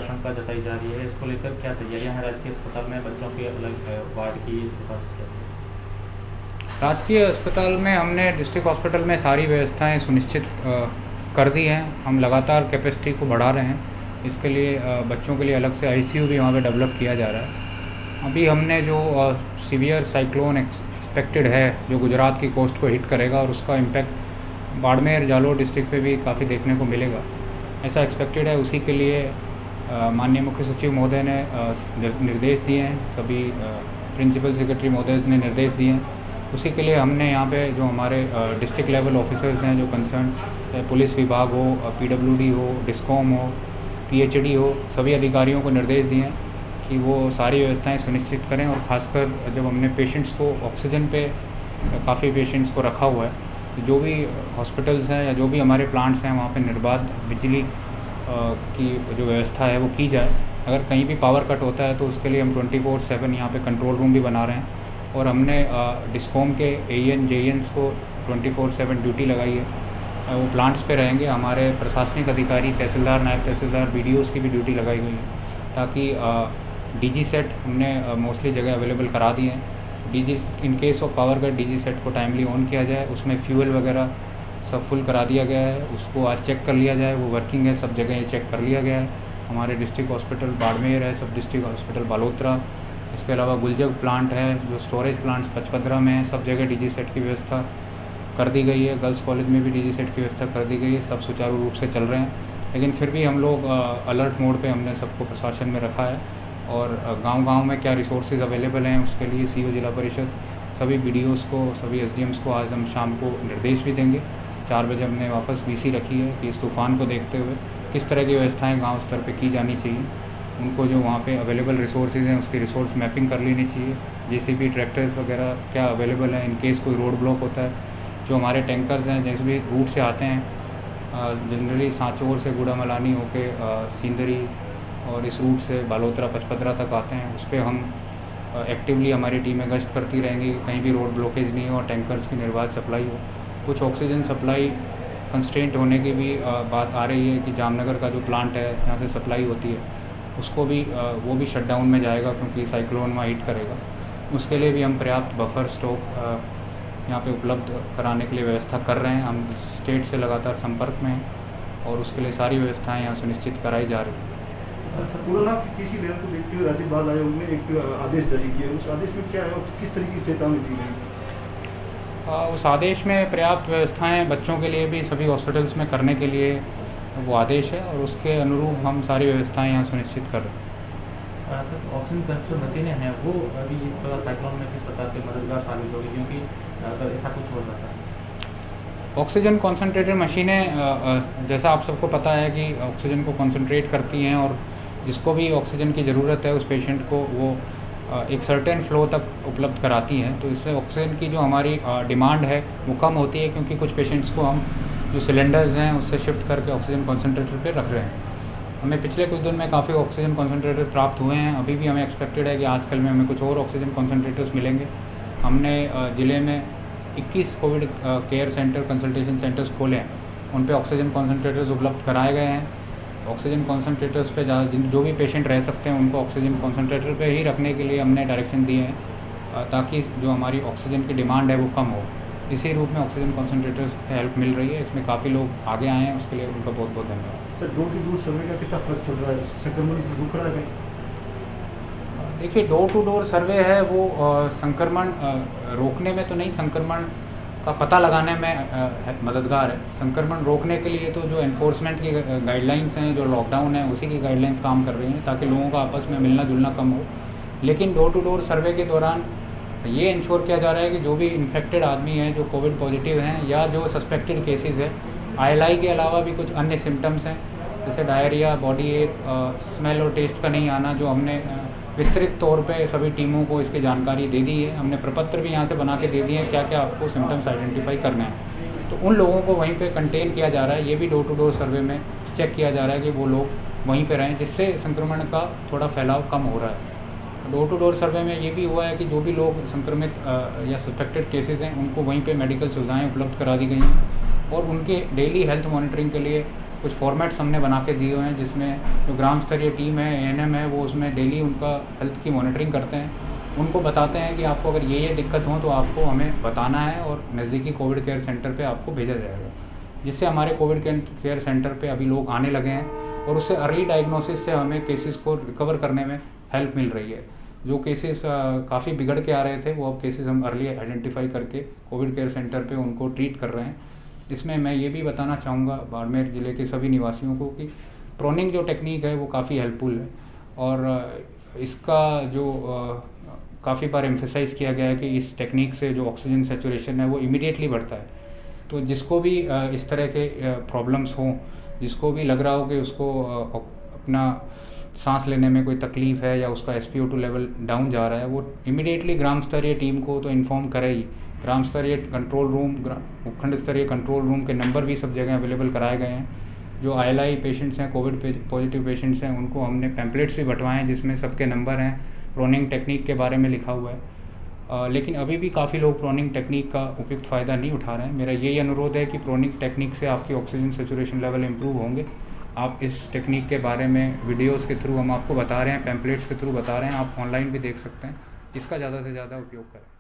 आशंका जताई जा रही है, इसको लेकर क्या तैयारियां हैं राजकीय अस्पताल में? बच्चों के अलग वार्ड की इसके पास क्या? राजकीय अस्पताल में हमने डिस्ट्रिक्ट हॉस्पिटल में सारी व्यवस्थाएं सुनिश्चित कर दी हैं। हम लगातार कैपेसिटी को बढ़ा रहे हैं। इसके लिए बच्चों के लिए अलग से आईसीयू भी वहाँ पे डेवलप किया जा रहा है। अभी हमने जो सीवियर साइक्लोन एक्सपेक्टेड है जो गुजरात की कोस्ट को हिट करेगा और उसका इम्पैक्ट बाड़मेर जालोर डिस्ट्रिक्ट पे भी काफ़ी देखने को मिलेगा, ऐसा एक्सपेक्टेड है। उसी के लिए माननीय मुख्य सचिव महोदय ने निर्देश दिए हैं, सभी प्रिंसिपल सेक्रेटरी महोदय ने निर्देश दिए हैं। उसी के लिए हमने यहाँ पे जो हमारे डिस्ट्रिक्ट लेवल ऑफिसर्स हैं जो कंसर्न, चाहे पुलिस विभाग हो, पीडब्ल्यूडी हो, डिस्कॉम हो, पीएचडी हो, सभी अधिकारियों को निर्देश दिए हैं कि वो सारी व्यवस्थाएं सुनिश्चित करें। और ख़ासकर जब हमने पेशेंट्स को ऑक्सीजन पे काफ़ी पेशेंट्स को रखा हुआ है, तो जो भी हॉस्पिटल्स हैं या जो भी हमारे प्लांट्स हैं वहाँ पे निर्बाध बिजली की जो व्यवस्था है वो की जाए। अगर कहीं भी पावर कट होता है तो उसके लिए हम 24/7 यहाँ पे कंट्रोल रूम भी बना रहे हैं। और हमने डिस्कॉम के एएन जेएन्स को 24/7 ड्यूटी लगाई है। वो प्लांट्स पे रहेंगे। हमारे प्रशासनिक अधिकारी, तहसीलदार, नायब तहसीलदार, बीडीओज़ की भी ड्यूटी लगाई हुई है, ताकि डीजी सेट हमने मोस्टली जगह अवेलेबल करा दिए हैं। DG in case of power cut DG set को टाइमली ऑन किया जाए, उसमें फ्यूल वगैरह सब फुल करा दिया गया है। उसको आज चेक कर लिया जाए, वो वर्किंग है, सब जगह ये चेक कर लिया गया है। हमारे डिस्ट्रिक्ट हॉस्पिटल बाड़मेर है, सब डिस्ट्रिक्ट हॉस्पिटल बालोतरा, इसके अलावा गुलजग प्लांट है, जो स्टोरेज प्लांट्स पचपदरा में है, सब जगह डीजी सेट की व्यवस्था कर दी गई है। गर्ल्स कॉलेज में भी डीजी सेट की व्यवस्था कर दी गई है। सब सुचारू रूप से चल रहे हैं, लेकिन फिर भी हम लोग अलर्ट मोड पे हमने सबको प्रशासन में रखा है। और गांव-गांव में क्या रिसोर्सेज अवेलेबल हैं उसके लिए सीओ जिला परिषद, सभी बीडीओज़ को, सभी एसडीएम्स को आज हम शाम को निर्देश भी देंगे। 4 बजे हमने वापस वीसी रखी है कि इस तूफ़ान को देखते हुए किस तरह की व्यवस्थाएँ गाँव स्तर पर की जानी चाहिए। उनको जो वहाँ पे अवेलेबल रिसोर्सेज हैं उसकी रिसोर्स मैपिंग कर लेनी चाहिए। जेसीबी, ट्रैक्टर्स वगैरह क्या अवेलेबल है इन केस कोई रोड ब्लॉक होता है। जो हमारे टैंकर्स हैं जैसे भी रूट से आते हैं, जनरली सांचौर से गुड़ामलानी होके सींदरी और इस रूट से बालोतरा पचपदरा तक आते हैं, उस पर हम एक्टिवली हमारी टीमें गश्त करती रहेंगी कि कहीं भी रोड ब्लॉकेज नहीं हो और टैंकर्स की निर्बाध सप्लाई हो। कुछ ऑक्सीजन सप्लाई कंस्ट्रेंट होने की भी बात आ रही है कि जामनगर का जो प्लांट है जहाँ से सप्लाई होती है उसको भी वो भी शटडाउन में जाएगा, क्योंकि साइक्लोन वहाँ हिट करेगा। उसके लिए भी हम पर्याप्त बफर स्टॉक यहाँ पे उपलब्ध कराने के लिए व्यवस्था कर रहे हैं। हम स्टेट से लगातार संपर्क में हैं और उसके लिए सारी व्यवस्थाएं यहाँ सुनिश्चित कराई जा रही हैं। कोरोना की तीसरी लहर को देखते हुए राज्य बाल आयोग ने एक आदेश जारी किया, उस आदेश में क्या है और किस तरीके की चेतावनी दी गई? उस आदेश में पर्याप्त व्यवस्थाएँ बच्चों के लिए भी सभी हॉस्पिटल्स में करने के लिए वो आदेश है और उसके अनुरूप हम सारी व्यवस्थाएं यहाँ सुनिश्चित कर रहे हैं। सर, ऑक्सीजन कंसंट्रेटर मशीनें हैं वो अभी इस प्रकार साइक्लोन में किस प्रकार के मददगार साबित होगी, क्योंकि अगर ऐसा कुछ हो जाता है? ऑक्सीजन कॉन्सनट्रेटर मशीनें जैसा आप सबको पता है कि ऑक्सीजन को कॉन्सनट्रेट करती हैं और जिसको भी ऑक्सीजन की ज़रूरत है उस पेशेंट को वो एक सर्टेन फ्लो तक उपलब्ध कराती हैं। तो इससे ऑक्सीजन की जो हमारी डिमांड है वो कम होती है, क्योंकि कुछ पेशेंट्स को हम जो सिलेंडर्स हैं उससे शिफ्ट करके ऑक्सीजन कॉन्सनट्रेटर पे रख रहे हैं। हमें पिछले कुछ दिन में काफ़ी ऑक्सीजन कॉन्सनट्रेटर प्राप्त हुए हैं। अभी भी हमें एक्सपेक्टेड है कि आजकल में हमें कुछ और ऑक्सीजन कॉन्सनट्रेटर्स मिलेंगे। हमने ज़िले में 21 Covid care centre, consultation centres खोले हैं, उन पे ऑक्सीजन कॉन्सनट्रेटर्स उपलब्ध कराए गए हैं। ऑक्सीजन कॉन्सनट्रेटर्स पे जो भी पेशेंट रह सकते हैं उनको ऑक्सीजन कॉन्सनट्रेटर पे ही रखने के लिए हमने डायरेक्शन दिए हैं, ताकि जो हमारी ऑक्सीजन की डिमांड है वो कम हो। इसी रूप में ऑक्सीजन कॉन्सनट्रेटर्स से हेल्प मिल रही है। इसमें काफ़ी लोग आगे आए हैं, उसके लिए उनका बहुत बहुत धन्यवाद। Sir, door to door survey का कितना फर्क चल रहा है? संक्रमण रुक रहा है? देखिए, डोर टू डोर सर्वे है वो संक्रमण रोकने में तो नहीं, संक्रमण का पता लगाने में मददगार है। संक्रमण रोकने के लिए तो जो एनफोर्समेंट की गाइडलाइंस हैं, जो लॉकडाउन है उसी की गाइडलाइंस काम कर रही हैं, ताकि लोगों का आपस में मिलना जुलना कम हो। लेकिन डोर टू डोर सर्वे के दौरान ये इंश्योर किया जा रहा है कि जो भी इन्फेक्टेड आदमी है, जो कोविड पॉजिटिव हैं या जो सस्पेक्टेड केसेस है, आईएलआई के अलावा भी कुछ अन्य सिम्टम्स हैं जैसे डायरिया, बॉडी एक, स्मेल और टेस्ट का नहीं आना, जो हमने विस्तृत तौर पे सभी टीमों को इसकी जानकारी दे दी है। हमने प्रपत्र भी यहाँ से बना के दे दिए हैं क्या क्या आपको सिम्टम्स आइडेंटिफाई करना है। तो उन लोगों को वहीं पे कंटेन किया जा रहा है। ये भी डोर टू डोर सर्वे में चेक किया जा रहा है कि वो लोग वहीं पे रहें, जिससे संक्रमण का थोड़ा फैलाव कम हो रहा है। डोर टू डोर सर्वे में ये भी हुआ है कि जो भी लोग संक्रमित या सस्पेक्टेड केसेस हैं उनको वहीं पे मेडिकल सुविधाएं उपलब्ध करा दी गई हैं और उनके डेली हेल्थ मॉनिटरिंग के लिए कुछ फॉर्मेट्स हमने बना के दिए हुए हैं, जिसमें जो ग्राम स्तरीय टीम है, ANM है, वो उसमें डेली उनका हेल्थ की मॉनिटरिंग करते हैं, उनको बताते हैं कि आपको अगर ये दिक्कत हो तो आपको हमें बताना है और नज़दीकी कोविड केयर सेंटर पे आपको भेजा जाएगा, जिससे हमारे कोविड केयर सेंटर पे अभी लोग आने लगे हैं और उससे अर्ली डायग्नोसिस से हमें केसेस को रिकवर करने में हेल्प मिल रही है। जो केसेस काफ़ी बिगड़ के आ रहे थे, वो अब केसेस हम अर्ली आइडेंटिफाई करके कोविड केयर सेंटर पे उनको ट्रीट कर रहे हैं। इसमें मैं ये भी बताना चाहूँगा बाड़मेर ज़िले के सभी निवासियों को कि प्रोनिंग जो टेक्निक है वो काफ़ी हेल्पफुल है और इसका जो काफ़ी बार एम्फेसाइज़ किया गया है कि इस टेक्निक से जो ऑक्सीजन सैचुरेशन है वो इमीडिएटली बढ़ता है। तो जिसको भी इस तरह के प्रॉब्लम्स हों, जिसको भी लग रहा हो कि उसको अपना सांस लेने में कोई तकलीफ़ है या उसका SpO2 लेवल डाउन जा रहा है, वो इमीडिएटली ग्राम स्तरीय टीम को तो इन्फॉर्म करे ही। ग्राम स्तरीय कंट्रोल रूम, उपखंड स्तरीय कंट्रोल रूम के नंबर भी सब जगह अवेलेबल कराए गए हैं। जो ILI पेशेंट्स हैं, कोविड पॉजिटिव पेशेंट्स हैं, उनको हमने पैम्पलेट्स भी बंटवाए हैं जिसमें सबके नंबर हैं, प्रोनिंग टेक्निक के बारे में लिखा हुआ है। लेकिन अभी भी काफ़ी लोग प्रोनिंग टेक्निक का उपयुक्त फ़ायदा नहीं उठा रहे हैं। मेरा यही अनुरोध है कि प्रोनिंग टेक्निक से आपकी ऑक्सीजन सैचुरेशन लेवल इम्प्रूव होंगे। आप इस टेक्निक के बारे में वीडियोस के थ्रू हम आपको बता रहे हैं, पैम्पलेट्स के थ्रू बता रहे हैं, आप ऑनलाइन भी देख सकते हैं। इसका ज़्यादा से ज़्यादा उपयोग करें।